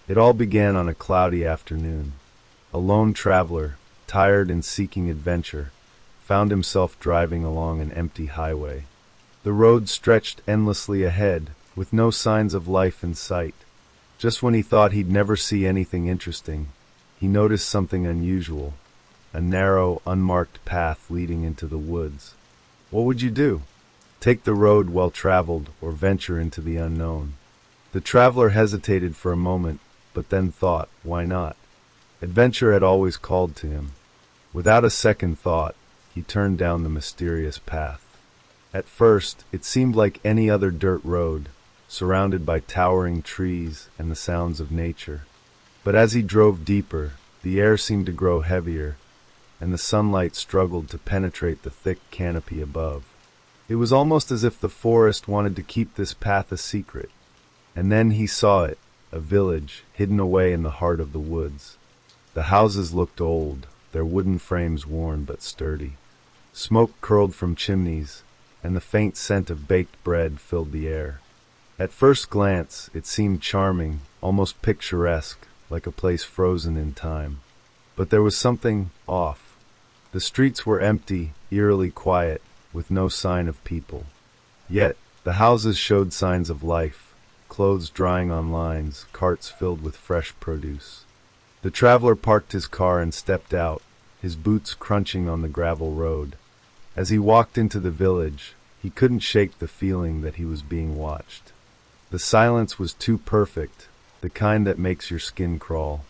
It all began on a cloudy afternoon. A lone traveler, tired and seeking adventure, found himself driving along an empty highway. The road stretched endlessly ahead, with no signs of life in sight. Just when he thought he'd never see anything interesting, he noticed something unusual, a narrow, unmarked path leading into the woods. What would you do? Take the road well traveled or venture into the unknown? The traveler hesitated for a moment, but then thought, why not? Adventure had always called to him. Without a second thought, he turned down the mysterious path. At first, it seemed like any other dirt road, surrounded by towering trees and the sounds of nature. But as he drove deeper, the air seemed to grow heavier, and the sunlight struggled to penetrate the thick canopy above. It was almost as if the forest wanted to keep this path a secret. And then he saw it, a village hidden away in the heart of the woods. The houses looked old, their wooden frames worn but sturdy. Smoke curled from chimneys, and the faint scent of baked bread filled the air. At first glance, it seemed charming, almost picturesque, like a place frozen in time. But there was something off. The streets were empty, eerily quiet, with no sign of people. Yet, the houses showed signs of life, clothes drying on lines, carts filled with fresh produce. The traveler parked his car and stepped out, his boots crunching on the gravel road. As he walked into the village, he couldn't shake the feeling that he was being watched. The silence was too perfect, the kind that makes your skin crawl.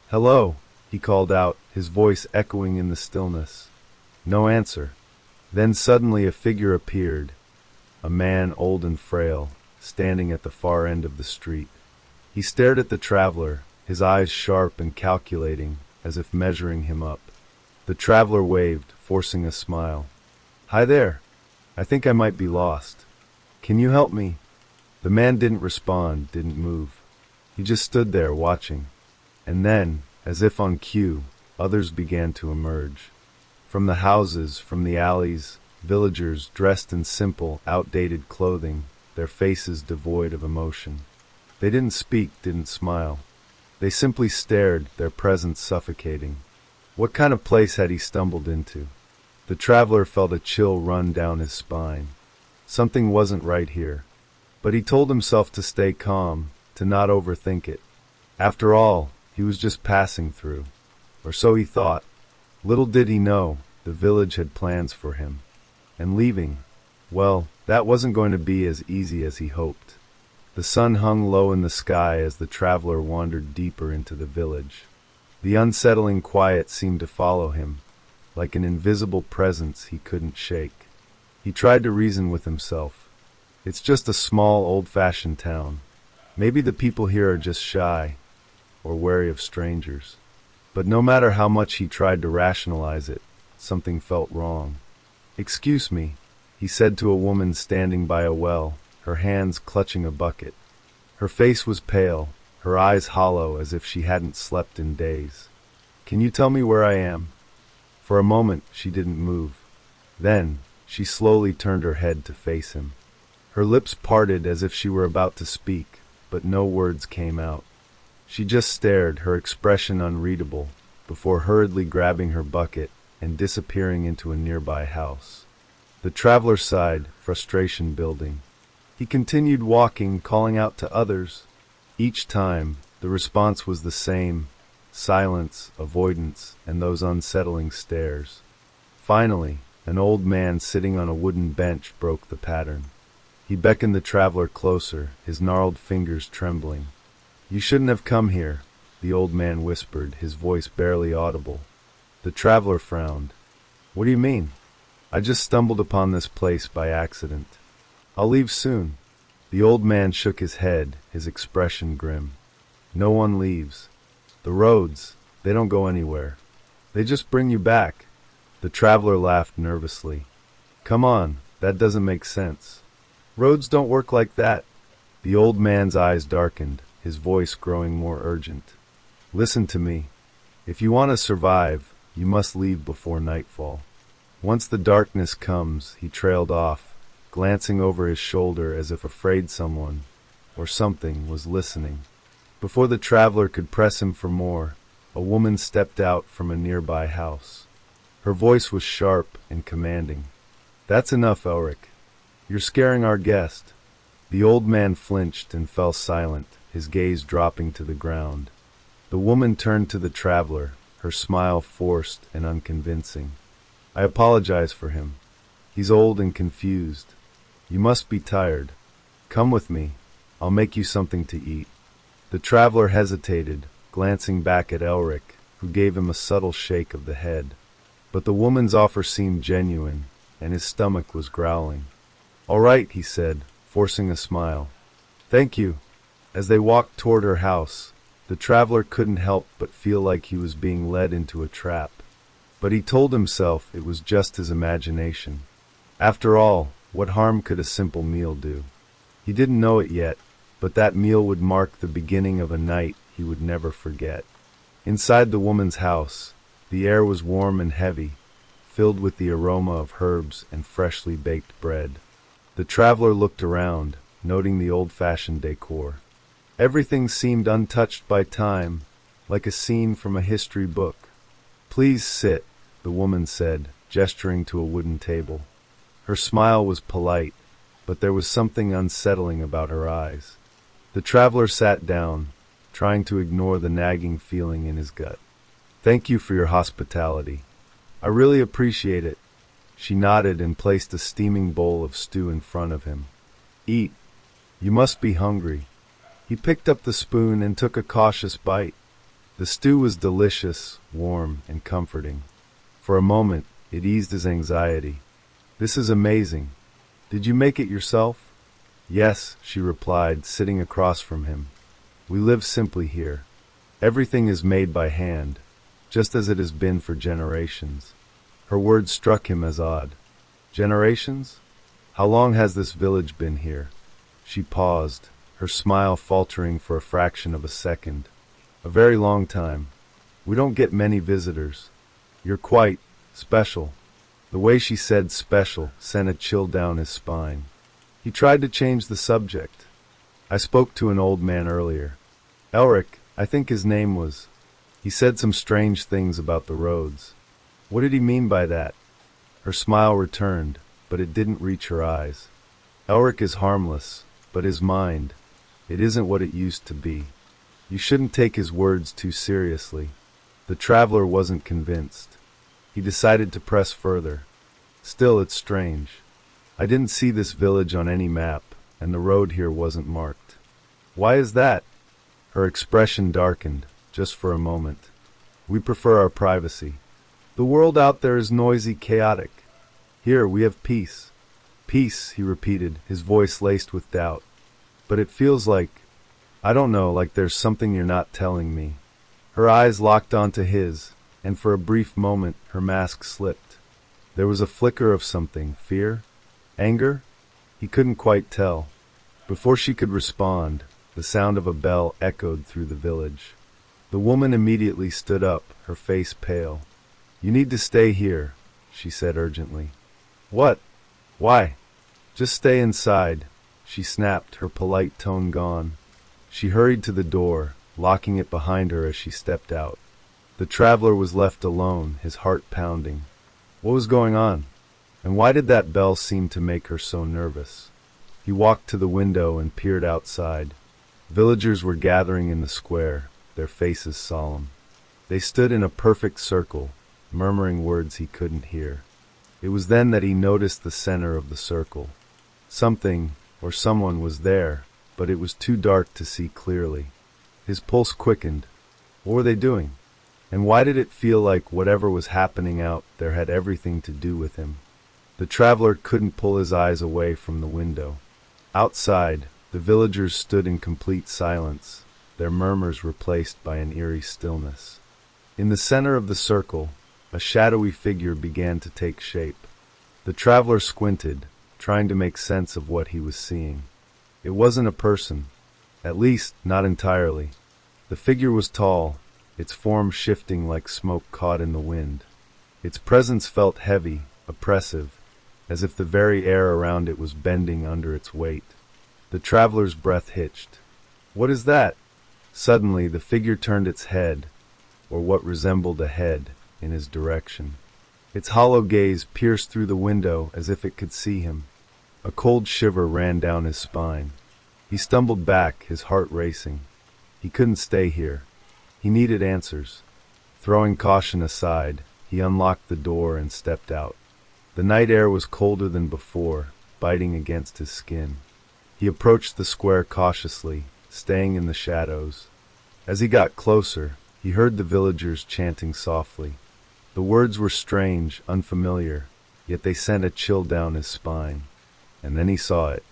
"Hello," he called out, his voice echoing in the stillness. No answer. Then suddenly a figure appeared, a man old and frail, standing at the far end of the street. He stared at the traveler, his eyes sharp and calculating, as if measuring him up. The traveler waved, forcing a smile. "Hi there. I think I might be lost. Can you help me?" The man didn't respond, didn't move. He just stood there watching. And then, as if on cue, others began to emerge. From the houses, from the alleys, villagers dressed in simple, outdated clothing, their faces devoid of emotion. They didn't speak, didn't smile. They simply stared, their presence suffocating. What kind of place had he stumbled into? The traveler felt a chill run down his spine. Something wasn't right here. But he told himself to stay calm, to not overthink it. After all, he was just passing through. Or so he thought. Little did he know, the village had plans for him. And leaving, well, that wasn't going to be as easy as he hoped. The sun hung low in the sky as the traveler wandered deeper into the village. The unsettling quiet seemed to follow him, like an invisible presence he couldn't shake. He tried to reason with himself. It's just a small, old-fashioned town. Maybe the people here are just shy, or wary of strangers. But no matter how much he tried to rationalize it, something felt wrong. "Excuse me," he said to a woman standing by a well, her hands clutching a bucket. Her face was pale, her eyes hollow as if she hadn't slept in days. "Can you tell me where I am?" For a moment, she didn't move. Then, she slowly turned her head to face him. Her lips parted as if she were about to speak, but no words came out. She just stared, her expression unreadable, before hurriedly grabbing her bucket and disappearing into a nearby house. The traveler sighed, frustration building. He continued walking, calling out to others. Each time, the response was the same: silence, avoidance, and those unsettling stares. Finally, an old man sitting on a wooden bench broke the pattern. He beckoned the traveler closer, his gnarled fingers trembling. "You shouldn't have come here," the old man whispered, his voice barely audible. The traveler frowned. "What do you mean?" "I just stumbled upon this place by accident. I'll leave soon." The old man shook his head, his expression grim. "No one leaves. The roads, they don't go anywhere. They just bring you back." The traveler laughed nervously. "Come on, that doesn't make sense. Roads don't work like that." The old man's eyes darkened, his voice growing more urgent. "Listen to me. If you want to survive, you must leave before nightfall." Once the darkness comes, he trailed off, glancing over his shoulder as if afraid someone, or something, was listening. Before the traveler could press him for more, a woman stepped out from a nearby house. Her voice was sharp and commanding. "That's enough, Elric. You're scaring our guest." The old man flinched and fell silent, his gaze dropping to the ground. The woman turned to the traveler, her smile forced and unconvincing. "I apologize for him. He's old and confused. You must be tired. Come with me. I'll make you something to eat." The traveler hesitated, glancing back at Elric, who gave him a subtle shake of the head. But the woman's offer seemed genuine, and his stomach was growling. "All right," he said, forcing a smile. "Thank you." As they walked toward her house, the traveler couldn't help but feel like he was being led into a trap. But he told himself it was just his imagination. After all, what harm could a simple meal do? He didn't know it yet, but that meal would mark the beginning of a night he would never forget. Inside the woman's house, the air was warm and heavy, filled with the aroma of herbs and freshly baked bread. The traveler looked around, noting the old-fashioned decor. Everything seemed untouched by time, like a scene from a history book. "Please sit," the woman said, gesturing to a wooden table. Her smile was polite, but there was something unsettling about her eyes. The traveler sat down, trying to ignore the nagging feeling in his gut. "Thank you for your hospitality. I really appreciate it." She nodded and placed a steaming bowl of stew in front of him. "Eat. You must be hungry." He picked up the spoon and took a cautious bite. The stew was delicious, warm, and comforting. For a moment, it eased his anxiety. "This is amazing. Did you make it yourself?" "Yes," she replied, sitting across from him. "We live simply here. Everything is made by hand, just as it has been for generations." Her words struck him as odd. "Generations? How long has this village been here?" She paused, her smile faltering for a fraction of a second. "A very long time. We don't get many visitors. You're quite special." The way she said special sent a chill down his spine. He tried to change the subject. "I spoke to an old man earlier. Elric, I think his name was. He said some strange things about the roads." "What did he mean by that?" Her smile returned, but it didn't reach her eyes. "Elric is harmless, but his mind, it isn't what it used to be. You shouldn't take his words too seriously." The traveler wasn't convinced. He decided to press further. "Still, it's strange. I didn't see this village on any map, and the road here wasn't marked." "Why is that?" Her expression darkened, just for a moment. "We prefer our privacy. The world out there is noisy, chaotic. Here we have peace." "Peace," he repeated, his voice laced with doubt. "But it feels like, I don't know, like there's something you're not telling me." Her eyes locked onto his, and for a brief moment her mask slipped. There was a flicker of something, fear? Anger? He couldn't quite tell. Before she could respond, the sound of a bell echoed through the village. The woman immediately stood up, her face pale. "You need to stay here," she said urgently. "What? Why?" "Just stay inside," she snapped, her polite tone gone. She hurried to the door, locking it behind her as she stepped out. The traveler was left alone, his heart pounding. What was going on? And why did that bell seem to make her so nervous? He walked to the window and peered outside. Villagers were gathering in the square, their faces solemn. They stood in a perfect circle, murmuring words he couldn't hear. It was then that he noticed the center of the circle. Something, or someone, was there, but it was too dark to see clearly. His pulse quickened. What were they doing? And why did it feel like whatever was happening out there had everything to do with him? The traveler couldn't pull his eyes away from the window. Outside, the villagers stood in complete silence, their murmurs replaced by an eerie stillness. In the center of the circle, a shadowy figure began to take shape. The traveler squinted, trying to make sense of what he was seeing. It wasn't a person, at least not entirely. The figure was tall, its form shifting like smoke caught in the wind. Its presence felt heavy, oppressive, as if the very air around it was bending under its weight. The traveler's breath hitched. "What is that?" Suddenly, the figure turned its head, or what resembled a head, in his direction. Its hollow gaze pierced through the window as if it could see him. A cold shiver ran down his spine. He stumbled back, his heart racing. He couldn't stay here. He needed answers. Throwing caution aside, he unlocked the door and stepped out. The night air was colder than before, biting against his skin. He approached the square cautiously, staying in the shadows. As he got closer, he heard the villagers chanting softly. The words were strange, unfamiliar, yet they sent a chill down his spine. And then he saw it.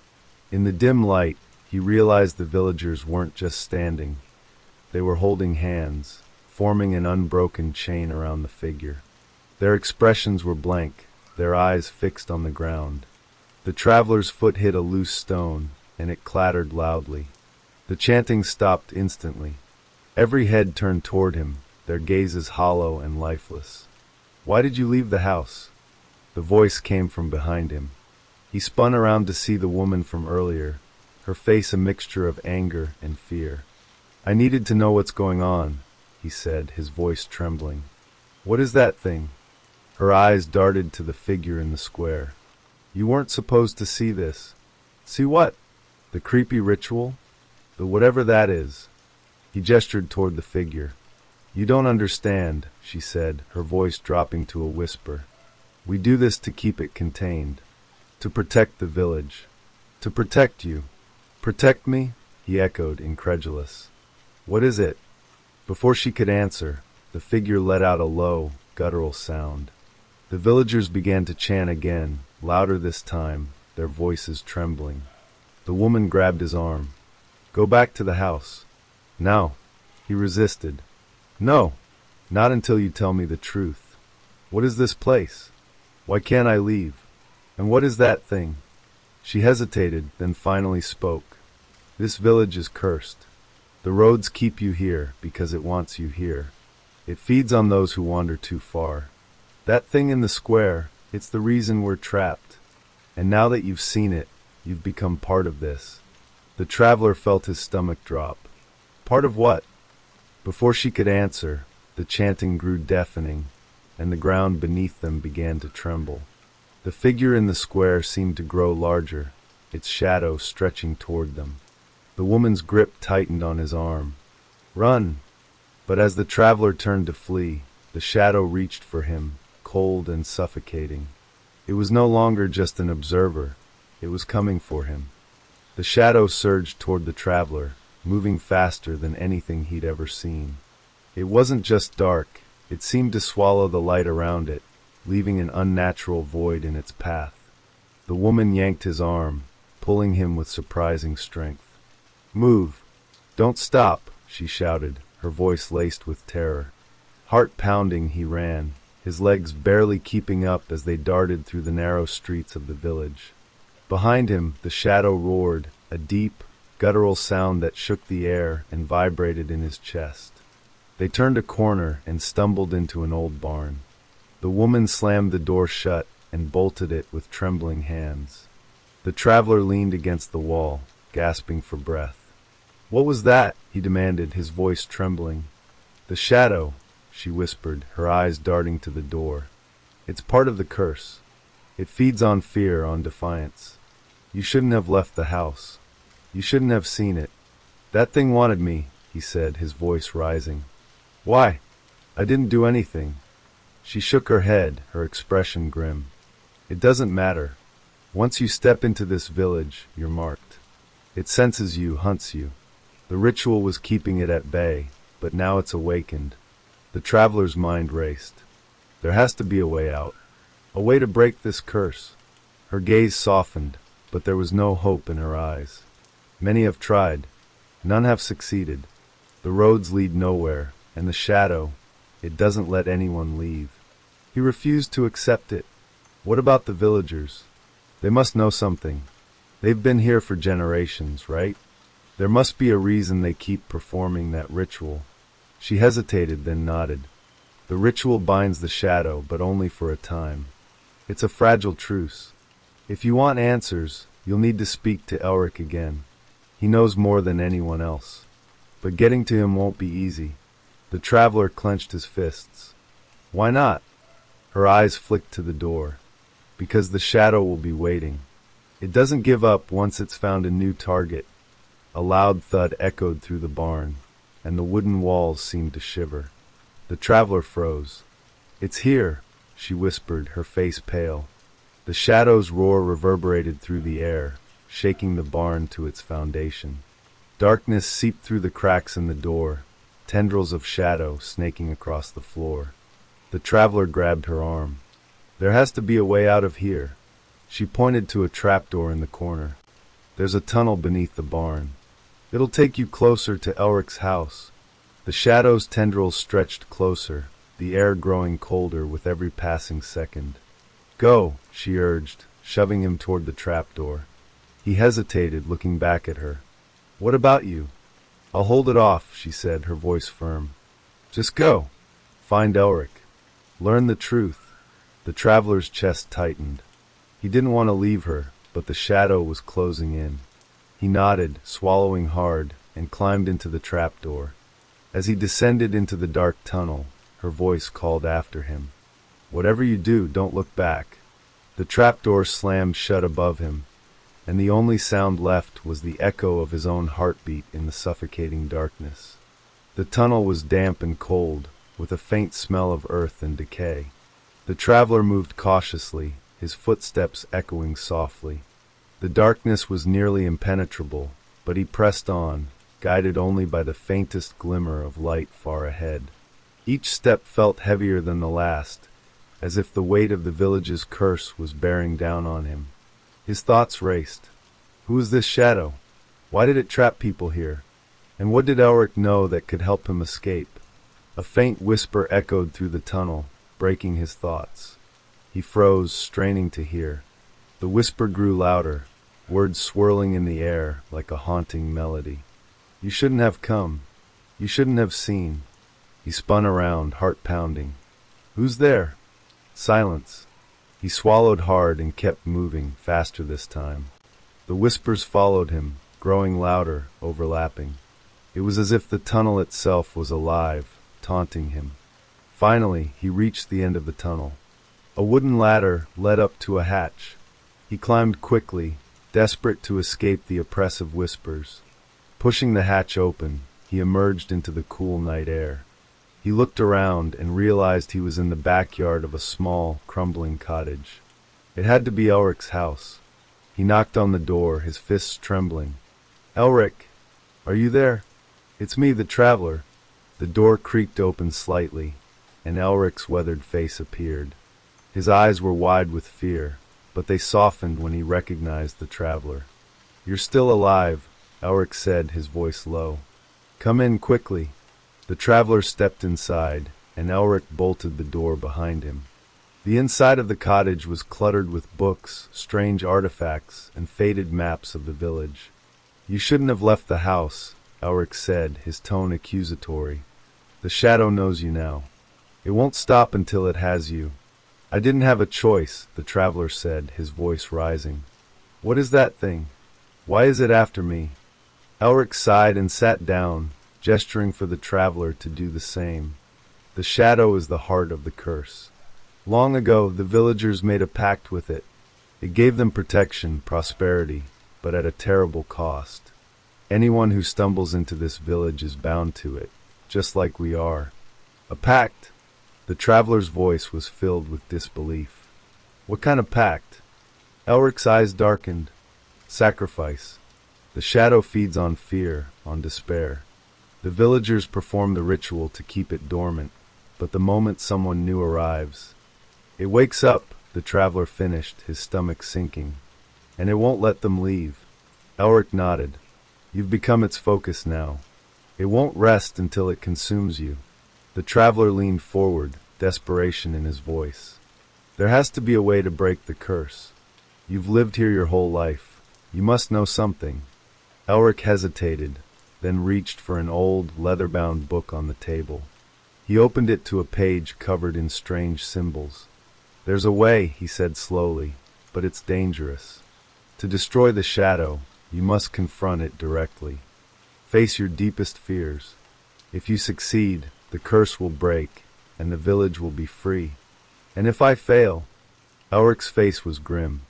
In the dim light, he realized the villagers weren't just standing. They were holding hands, forming an unbroken chain around the figure. Their expressions were blank, their eyes fixed on the ground. The traveler's foot hit a loose stone, and it clattered loudly. The chanting stopped instantly. Every head turned toward him, their gazes hollow and lifeless. "Why did you leave the house?" The voice came from behind him. He spun around to see the woman from earlier, her face a mixture of anger and fear. "I needed to know what's going on," he said, his voice trembling. "What is that thing?" Her eyes darted to the figure in the square. "You weren't supposed to see this." "See what?" "The creepy ritual? The whatever that is." He gestured toward the figure. "You don't understand," she said, her voice dropping to a whisper. "We do this to keep it contained. To protect the village. To protect you." "Protect me?" he echoed, incredulous. "What is it?" Before she could answer, the figure let out a low, guttural sound. The villagers began to chant again, louder this time, their voices trembling. The woman grabbed his arm. "Go back to the house." "No." He resisted. "No, not until you tell me the truth. What is this place? Why can't I leave? And what is that thing?" She hesitated, then finally spoke. "This village is cursed. The roads keep you here because it wants you here. It feeds on those who wander too far. That thing in the square, it's the reason we're trapped. And now that you've seen it, you've become part of this." The traveler felt his stomach drop. Part of what? Before she could answer, the chanting grew deafening, and the ground beneath them began to tremble. The figure in the square seemed to grow larger, its shadow stretching toward them. The woman's grip tightened on his arm. "Run!" But as the traveler turned to flee, the shadow reached for him, cold and suffocating. It was no longer just an observer, it was coming for him. The shadow surged toward the traveler, moving faster than anything he'd ever seen. It wasn't just dark, it seemed to swallow the light around it, leaving an unnatural void in its path. The woman yanked his arm, pulling him with surprising strength. "Move! Don't stop!" she shouted, her voice laced with terror. Heart pounding, he ran, his legs barely keeping up as they darted through the narrow streets of the village. Behind him, the shadow roared, a deep, guttural sound that shook the air and vibrated in his chest. They turned a corner and stumbled into an old barn. The woman slammed the door shut and bolted it with trembling hands. The traveler leaned against the wall, gasping for breath. "What was that?" he demanded, his voice trembling. "The shadow," she whispered, her eyes darting to the door. "It's part of the curse. It feeds on fear, on defiance. You shouldn't have left the house. You shouldn't have seen it. That thing wanted me," he said, his voice rising. "Why? I didn't do anything." She shook her head, her expression grim. "It doesn't matter. Once you step into this village, you're marked. It senses you, hunts you. The ritual was keeping it at bay, but now it's awakened." The traveler's mind raced. There has to be a way out. A way to break this curse. Her gaze softened, but there was no hope in her eyes. "Many have tried. None have succeeded. The roads lead nowhere, and the shadow, it doesn't let anyone leave." He refused to accept it. What about the villagers? They must know something. They've been here for generations, right? There must be a reason they keep performing that ritual. She hesitated, then nodded. "The ritual binds the shadow, but only for a time. It's a fragile truce. If you want answers, you'll need to speak to Elric again. He knows more than anyone else." But getting to him won't be easy. The traveler clenched his fists. Why not? Her eyes flicked to the door. Because the shadow will be waiting. It doesn't give up once it's found a new target. A loud thud echoed through the barn, and the wooden walls seemed to shiver. The traveler froze. It's here, she whispered, her face pale. The shadow's roar reverberated through the air, shaking the barn to its foundation. Darkness seeped through the cracks in the door, tendrils of shadow snaking across the floor. The traveler grabbed her arm. There has to be a way out of here. She pointed to a trapdoor in the corner. There's a tunnel beneath the barn. It'll take you closer to Elric's house. The shadow's tendrils stretched closer, the air growing colder with every passing second. Go, she urged, shoving him toward the trapdoor. He hesitated, looking back at her. What about you? I'll hold it off, she said, her voice firm. Just go. Find Elric. Learn the truth. The traveler's chest tightened. He didn't want to leave her, but the shadow was closing in. He nodded, swallowing hard, and climbed into the trapdoor. As he descended into the dark tunnel, her voice called after him. Whatever you do, don't look back. The trapdoor slammed shut above him, and the only sound left was the echo of his own heartbeat in the suffocating darkness. The tunnel was damp and cold, with a faint smell of earth and decay. The traveler moved cautiously, his footsteps echoing softly. The darkness was nearly impenetrable, but he pressed on, guided only by the faintest glimmer of light far ahead. Each step felt heavier than the last, as if the weight of the village's curse was bearing down on him. His thoughts raced. Who was this shadow? Why did it trap people here? And what did Elric know that could help him escape? A faint whisper echoed through the tunnel, breaking his thoughts. He froze, straining to hear. The whisper grew louder, words swirling in the air like a haunting melody. You shouldn't have come. You shouldn't have seen. He spun around, heart pounding. Who's there? Silence. He swallowed hard and kept moving, faster this time. The whispers followed him, growing louder, overlapping. It was as if the tunnel itself was alive, taunting him. Finally, he reached the end of the tunnel. A wooden ladder led up to a hatch. He climbed quickly, desperate to escape the oppressive whispers. Pushing the hatch open, he emerged into the cool night air. He looked around and realized he was in the backyard of a small, crumbling cottage. It had to be Elric's house. He knocked on the door, his fists trembling. Elric, are you there? It's me, the traveler. The door creaked open slightly, and Elric's weathered face appeared. His eyes were wide with fear, but they softened when he recognized the traveler. You're still alive, Elric said, his voice low. Come in quickly. The traveler stepped inside, and Elric bolted the door behind him. The inside of the cottage was cluttered with books, strange artifacts, and faded maps of the village. You shouldn't have left the house, Elric said, his tone accusatory. The shadow knows you now. It won't stop until it has you. I didn't have a choice, the traveler said, his voice rising. What is that thing? Why is it after me? Elric sighed and sat down, gesturing for the traveler to do the same. The shadow is the heart of the curse. Long ago, the villagers made a pact with it. It gave them protection, prosperity, but at a terrible cost. Anyone who stumbles into this village is bound to it, just like we are. A pact? The traveler's voice was filled with disbelief. What kind of pact? Elric's eyes darkened. Sacrifice. The shadow feeds on fear, on despair. The villagers perform the ritual to keep it dormant, but the moment someone new arrives, it wakes up, the traveler finished, his stomach sinking. And it won't let them leave. Elric nodded. You've become its focus now. It won't rest until it consumes you. The traveler leaned forward, desperation in his voice. There has to be a way to break the curse. You've lived here your whole life. You must know something. Elric hesitated, then reached for an old, leather-bound book on the table. He opened it to a page covered in strange symbols. There's a way, he said slowly, but it's dangerous. To destroy the shadow, you must confront it directly. Face your deepest fears. If you succeed, the curse will break, and the village will be free. And if I fail, Elric's face was grim.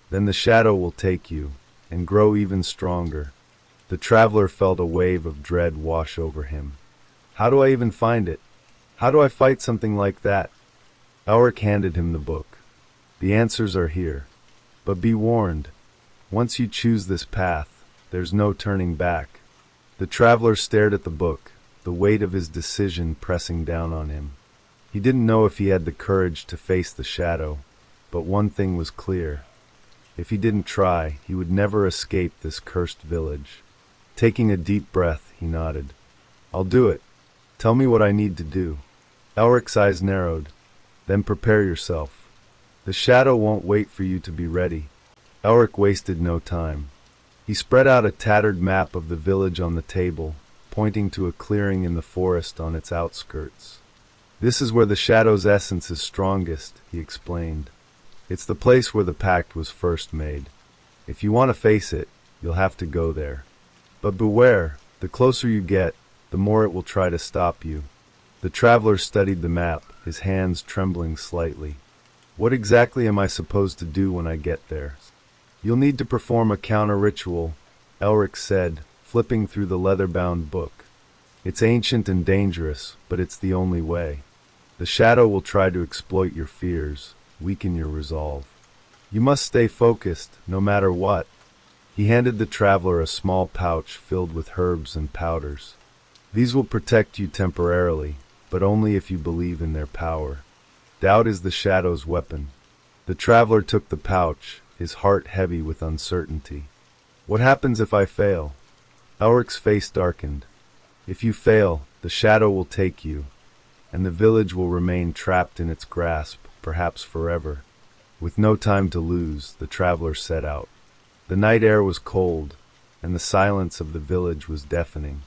Then the shadow will take you, and grow even stronger. The traveler felt a wave of dread wash over him. How do I even find it? How do I fight something like that? Elric handed him the book. The answers are here. But be warned, once you choose this path, there's no turning back. The traveler stared at the book, the weight of his decision pressing down on him. He didn't know if he had the courage to face the shadow, but one thing was clear. If he didn't try, he would never escape this cursed village. Taking a deep breath, he nodded. I'll do it. Tell me what I need to do. Elric's eyes narrowed. Then prepare yourself. The shadow won't wait for you to be ready. Elric wasted no time. He spread out a tattered map of the village on the table, pointing to a clearing in the forest on its outskirts. This is where the shadow's essence is strongest, he explained. It's the place where the pact was first made. If you want to face it, you'll have to go there. But beware, the closer you get, the more it will try to stop you. The traveler studied the map, his hands trembling slightly. What exactly am I supposed to do when I get there? You'll need to perform a counter-ritual, Elric said, flipping through the leather-bound book. It's ancient and dangerous, but it's the only way. The shadow will try to exploit your fears, weaken your resolve. You must stay focused, no matter what. He handed the traveler a small pouch filled with herbs and powders. These will protect you temporarily, but only if you believe in their power. Doubt is the shadow's weapon. The traveler took the pouch, his heart heavy with uncertainty. What happens if I fail? Elric's face darkened. If you fail, the shadow will take you, and the village will remain trapped in its grasp, perhaps forever. With no time to lose, the traveler set out. The night air was cold, and the silence of the village was deafening.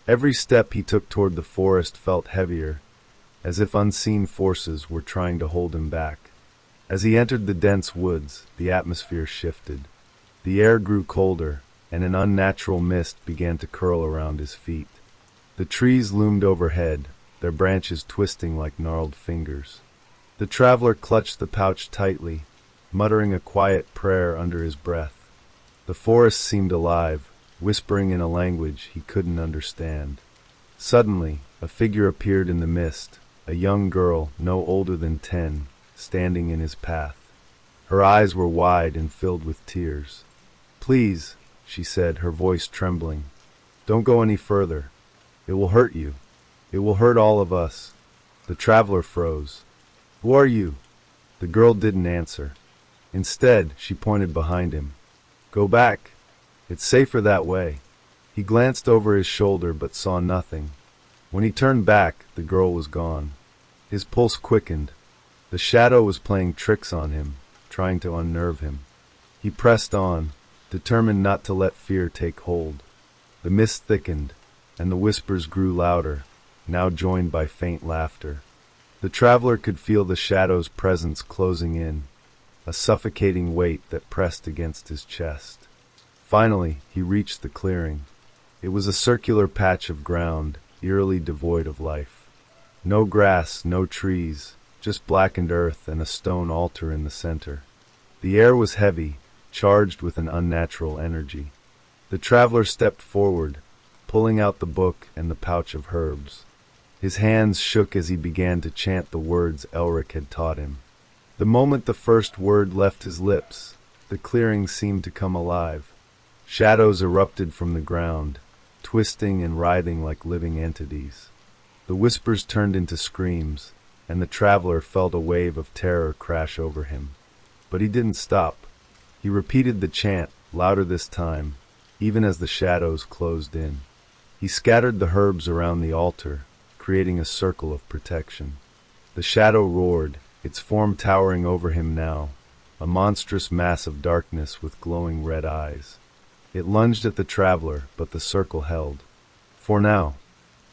Every step he took toward the forest felt heavier, as if unseen forces were trying to hold him back. As he entered the dense woods, the atmosphere shifted. The air grew colder, and an unnatural mist began to curl around his feet. The trees loomed overhead, their branches twisting like gnarled fingers. The traveler clutched the pouch tightly, muttering a quiet prayer under his breath. The forest seemed alive, whispering in a language he couldn't understand. Suddenly, a figure appeared in the mist, a young girl no older than 10, standing in his path. Her eyes were wide and filled with tears. "Please," she said, her voice trembling, "don't go any further. It will hurt you. It will hurt all of us." The traveler froze. "Who are you?" The girl didn't answer. Instead, she pointed behind him. "Go back. It's safer that way." He glanced over his shoulder but saw nothing. When he turned back, the girl was gone. His pulse quickened. The shadow was playing tricks on him, trying to unnerve him. He pressed on, determined not to let fear take hold. The mist thickened, and the whispers grew louder, now joined by faint laughter. The traveler could feel the shadow's presence closing in, a suffocating weight that pressed against his chest. Finally, he reached the clearing. It was a circular patch of ground, eerily devoid of life. No grass, no trees, just blackened earth and a stone altar in the center. The air was heavy, charged with an unnatural energy. The traveler stepped forward, pulling out the book and the pouch of herbs. His hands shook as he began to chant the words Elric had taught him. The moment the first word left his lips, the clearing seemed to come alive. Shadows erupted from the ground, twisting and writhing like living entities. The whispers turned into screams, and the traveler felt a wave of terror crash over him. But he didn't stop. He repeated the chant, louder this time, even as the shadows closed in. He scattered the herbs around the altar, creating a circle of protection. The shadow roared, its form towering over him now, a monstrous mass of darkness with glowing red eyes. It lunged at the traveler, but the circle held. For now.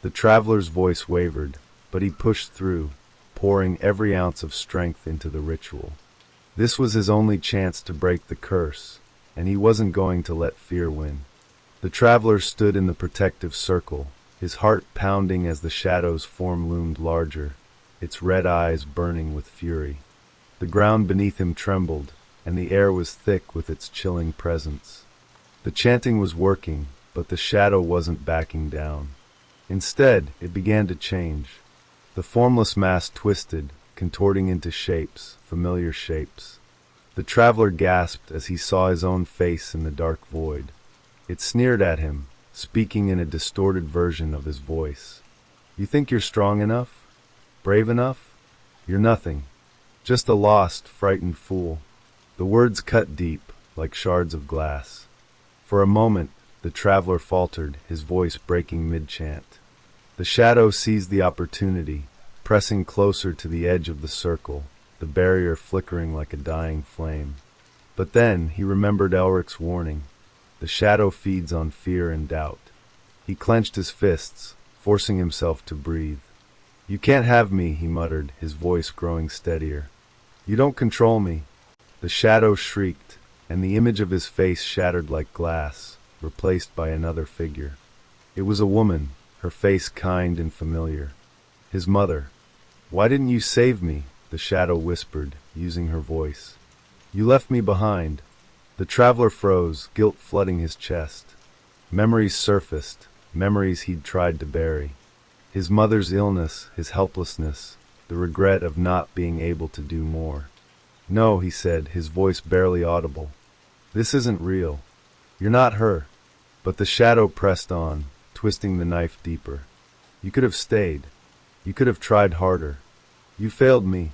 The traveler's voice wavered, but he pushed through, pouring every ounce of strength into the ritual. This was his only chance to break the curse, and he wasn't going to let fear win. The traveler stood in the protective circle, his heart pounding as the shadow's form loomed larger, its red eyes burning with fury. The ground beneath him trembled, and the air was thick with its chilling presence. The chanting was working, but the shadow wasn't backing down. Instead, it began to change. The formless mass twisted, contorting into shapes, familiar shapes. The traveler gasped as he saw his own face in the dark void. It sneered at him, speaking in a distorted version of his voice. "You think you're strong enough? Brave enough? You're nothing. Just a lost, frightened fool." The words cut deep, like shards of glass. For a moment, the traveler faltered, his voice breaking mid-chant. The shadow seized the opportunity, pressing closer to the edge of the circle, the barrier flickering like a dying flame. But then he remembered Elric's warning. The shadow feeds on fear and doubt. He clenched his fists, forcing himself to breathe. "You can't have me," he muttered, his voice growing steadier. "You don't control me." The shadow shrieked, and the image of his face shattered like glass, replaced by another figure. It was a woman, her face kind and familiar. His mother. "Why didn't you save me?" the shadow whispered, using her voice. "You left me behind." The traveler froze, guilt flooding his chest. Memories surfaced, memories he'd tried to bury. His mother's illness, his helplessness, the regret of not being able to do more. "No," he said, his voice barely audible. "This isn't real. You're not her." But the shadow pressed on, twisting the knife deeper. "You could have stayed. You could have tried harder. You failed me."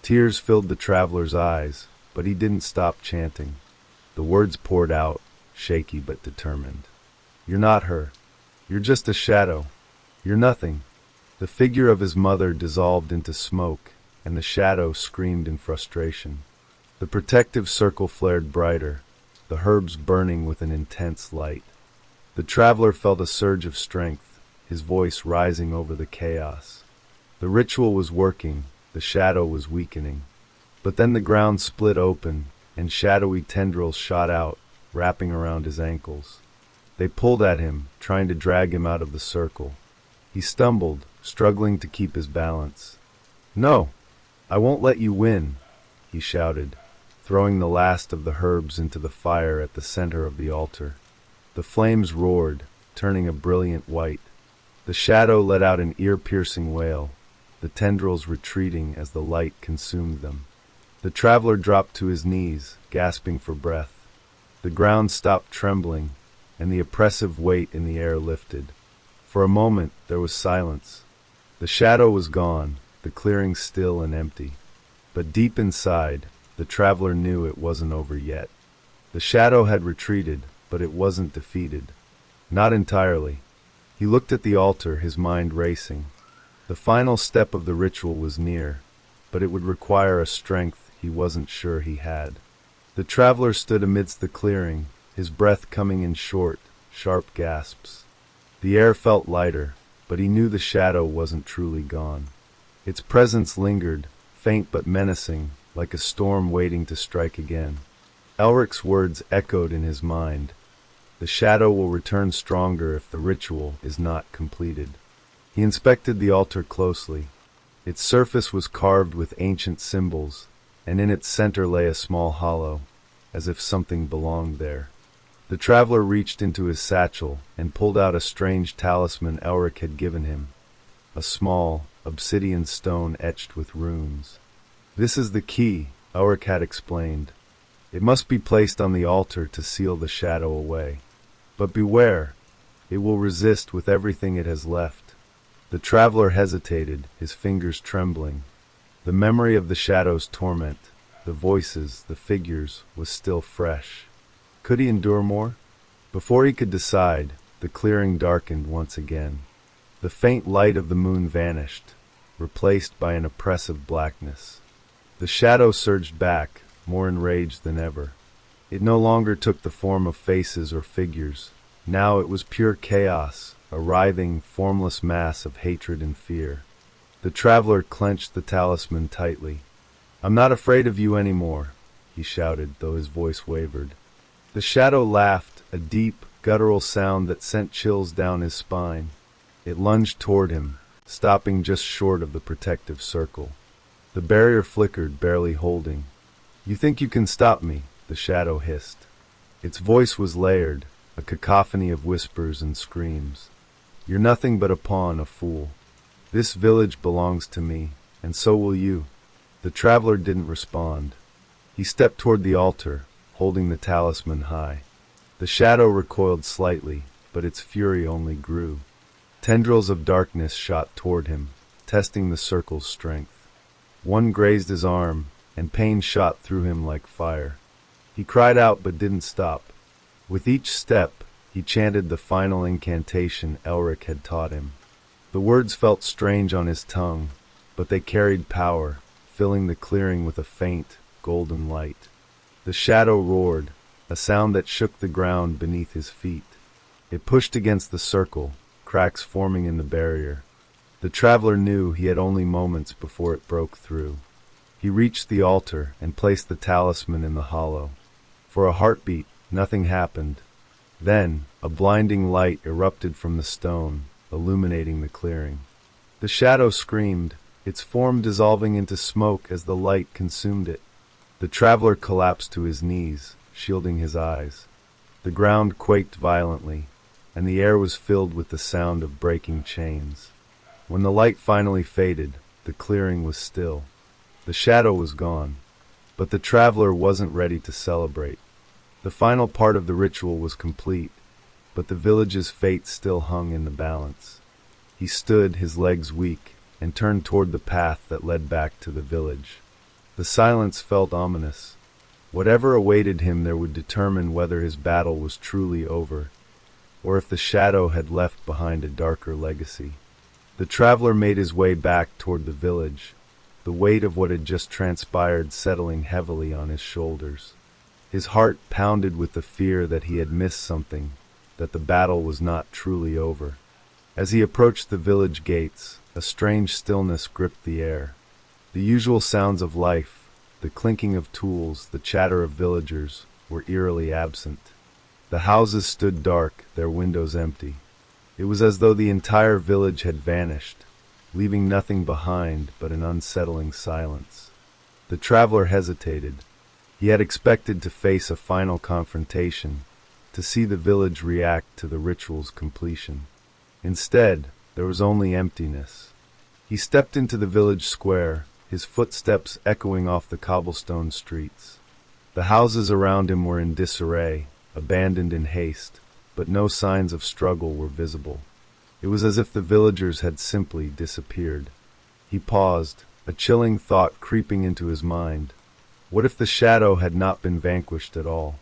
Tears filled the traveler's eyes, but he didn't stop chanting. The words poured out, shaky but determined. "You're not her. You're just a shadow. You're nothing." The figure of his mother dissolved into smoke, and the shadow screamed in frustration. The protective circle flared brighter, the herbs burning with an intense light. The traveler felt a surge of strength, his voice rising over the chaos. The ritual was working, the shadow was weakening. But then the ground split open, and shadowy tendrils shot out, wrapping around his ankles. They pulled at him, trying to drag him out of the circle. He stumbled, struggling to keep his balance. "No! I won't let you win!" he shouted, throwing the last of the herbs into the fire at the center of the altar. The flames roared, turning a brilliant white. The shadow let out an ear-piercing wail, the tendrils retreating as the light consumed them. The traveler dropped to his knees, gasping for breath. The ground stopped trembling, and the oppressive weight in the air lifted. For a moment there was silence. The shadow was gone, the clearing still and empty. But deep inside, the traveler knew it wasn't over yet. The shadow had retreated, but it wasn't defeated. Not entirely. He looked at the altar, his mind racing. The final step of the ritual was near, but it would require a strength he wasn't sure he had. The traveler stood amidst the clearing, his breath coming in short, sharp gasps. The air felt lighter, but he knew the shadow wasn't truly gone. Its presence lingered, faint but menacing, like a storm waiting to strike again. Elric's words echoed in his mind. The shadow will return stronger if the ritual is not completed. He inspected the altar closely. Its surface was carved with ancient symbols, and in its center lay a small hollow, as if something belonged there. The traveler reached into his satchel and pulled out a strange talisman Elric had given him, a small, obsidian stone etched with runes. "This is the key," Elric had explained. "It must be placed on the altar to seal the shadow away. But beware, it will resist with everything it has left." The traveler hesitated, his fingers trembling. The memory of the shadow's torment, the voices, the figures, was still fresh. Could he endure more? Before he could decide, the clearing darkened once again. The faint light of the moon vanished, replaced by an oppressive blackness. The shadow surged back, more enraged than ever. It no longer took the form of faces or figures. Now it was pure chaos, a writhing, formless mass of hatred and fear. The traveler clenched the talisman tightly. "I'm not afraid of you anymore," he shouted, though his voice wavered. The shadow laughed, a deep, guttural sound that sent chills down his spine. It lunged toward him, stopping just short of the protective circle. The barrier flickered, barely holding. "You think you can stop me?" the shadow hissed. Its voice was layered, a cacophony of whispers and screams. "You're nothing but a pawn, a fool. This village belongs to me, and so will you." The traveler didn't respond. He stepped toward the altar, holding the talisman high. The shadow recoiled slightly, but its fury only grew. Tendrils of darkness shot toward him, testing the circle's strength. One grazed his arm, and pain shot through him like fire. He cried out but didn't stop. With each step, he chanted the final incantation Elric had taught him. The words felt strange on his tongue, but they carried power, filling the clearing with a faint, golden light. The shadow roared, a sound that shook the ground beneath his feet. It pushed against the circle, cracks forming in the barrier. The traveler knew he had only moments before it broke through. He reached the altar and placed the talisman in the hollow. For a heartbeat, nothing happened. Then, a blinding light erupted from the stone, illuminating the clearing. The shadow screamed, its form dissolving into smoke as the light consumed it. The traveler collapsed to his knees, shielding his eyes. The ground quaked violently, and the air was filled with the sound of breaking chains. When the light finally faded, the clearing was still. The shadow was gone, but the traveler wasn't ready to celebrate. The final part of the ritual was complete, but the village's fate still hung in the balance. He stood, his legs weak, and turned toward the path that led back to the village. The silence felt ominous. Whatever awaited him there would determine whether his battle was truly over, or if the shadow had left behind a darker legacy. The traveler made his way back toward the village, the weight of what had just transpired settling heavily on his shoulders. His heart pounded with the fear that he had missed something, that the battle was not truly over. As he approached the village gates, a strange stillness gripped the air. The usual sounds of life, the clinking of tools, the chatter of villagers, were eerily absent. The houses stood dark, their windows empty. It was as though the entire village had vanished, leaving nothing behind but an unsettling silence. The traveler hesitated. He had expected to face a final confrontation, to see the village react to the ritual's completion. Instead, there was only emptiness. He stepped into the village square, his footsteps echoing off the cobblestone streets. The houses around him were in disarray, abandoned in haste, but no signs of struggle were visible. It was as if the villagers had simply disappeared. He paused, a chilling thought creeping into his mind. What if the shadow had not been vanquished at all?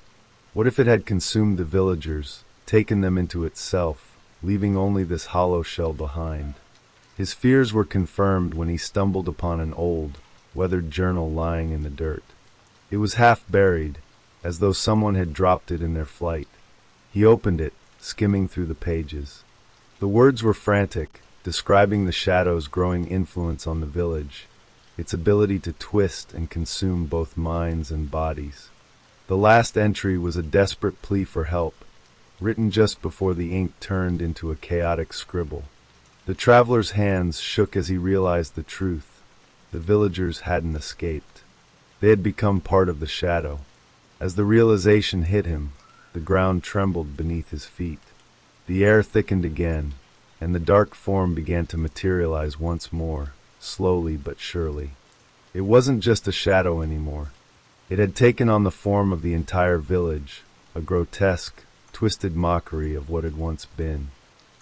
What if it had consumed the villagers, taken them into itself, leaving only this hollow shell behind? His fears were confirmed when he stumbled upon an old, weathered journal lying in the dirt. It was half buried, as though someone had dropped it in their flight. He opened it, skimming through the pages. The words were frantic, describing the shadow's growing influence on the village, its ability to twist and consume both minds and bodies. The last entry was a desperate plea for help, written just before the ink turned into a chaotic scribble. The traveler's hands shook as he realized the truth. The villagers hadn't escaped. They had become part of the shadow. As the realization hit him, the ground trembled beneath his feet. The air thickened again, and the dark form began to materialize once more, slowly but surely. It wasn't just a shadow anymore. It had taken on the form of the entire village, a grotesque, twisted mockery of what had once been.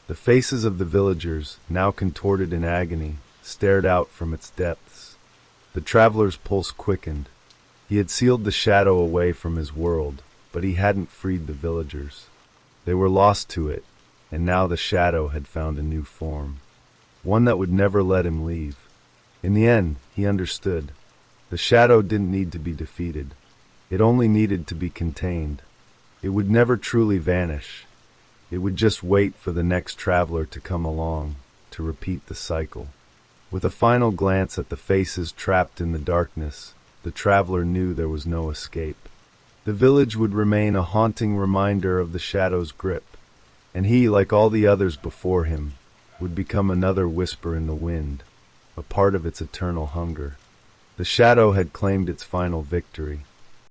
The faces of the villagers, now contorted in agony, stared out from its depths. The traveler's pulse quickened. He had sealed the shadow away from his world, but he hadn't freed the villagers. They were lost to it, and now the shadow had found a new form, one that would never let him leave. In the end, he understood. The shadow didn't need to be defeated. It only needed to be contained. It would never truly vanish. It would just wait for the next traveler to come along, to repeat the cycle. With a final glance at the faces trapped in the darkness, the traveler knew there was no escape. The village would remain a haunting reminder of the shadow's grip, and he, like all the others before him, would become another whisper in the wind, a part of its eternal hunger. The shadow had claimed its final victory,